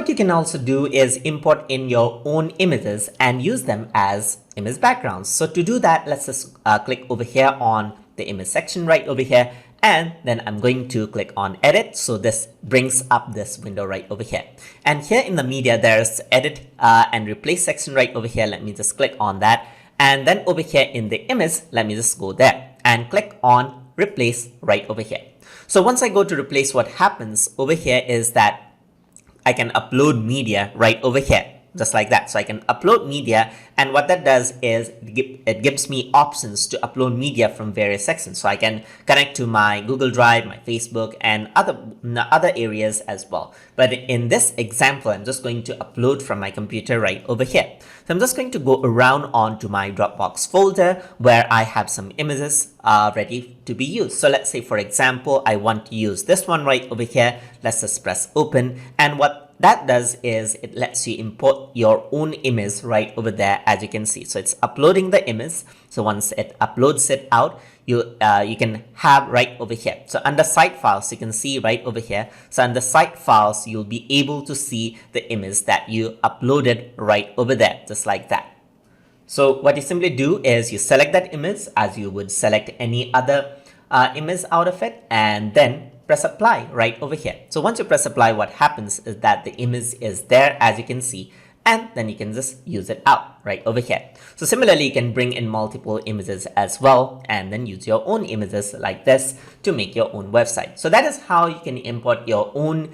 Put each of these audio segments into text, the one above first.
what you can also do is import in your own images and use them as image backgrounds. So to do that, let's just click over here on the image section right over here, and then I'm going to click on edit. So this brings up this window right over here, and here in the media there's edit and replace section right over here. Let me just click on that, and then over here in the image, let me just go there and click on replace right over here. So once I go to replace, what happens over here is that I can upload media right over here, just like that. So I can upload media, and what that does is it gives me options to upload media from various sections. So I can connect to my Google Drive, my Facebook, and other areas as well. But in this example, I'm just going to upload from my computer right over here. So I'm just going to go around onto my Dropbox folder where I have some images ready to be used. So let's say, for example, I want to use this one right over here. Let's just press open, and what that does is it lets you import your own image right over there, as you can see. So it's uploading the image. So once it uploads it out, you can have right over here. So under site files, you can see right over here. So under site files, you'll be able to see the image that you uploaded right over there, just like that. So what you simply do is you select that image as you would select any other image out of it, and then press apply right over here. So once you press apply, what happens is that the image is there, as you can see, and then you can just use it out right over here. So similarly, you can bring in multiple images as well, and then use your own images like this to make your own website. So that is how you can import your own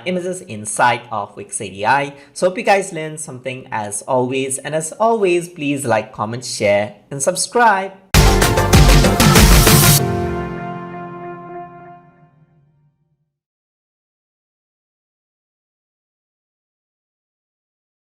images inside of Wix ADI. So hope you guys learned something as always, and as always, please like, comment, share, and subscribe.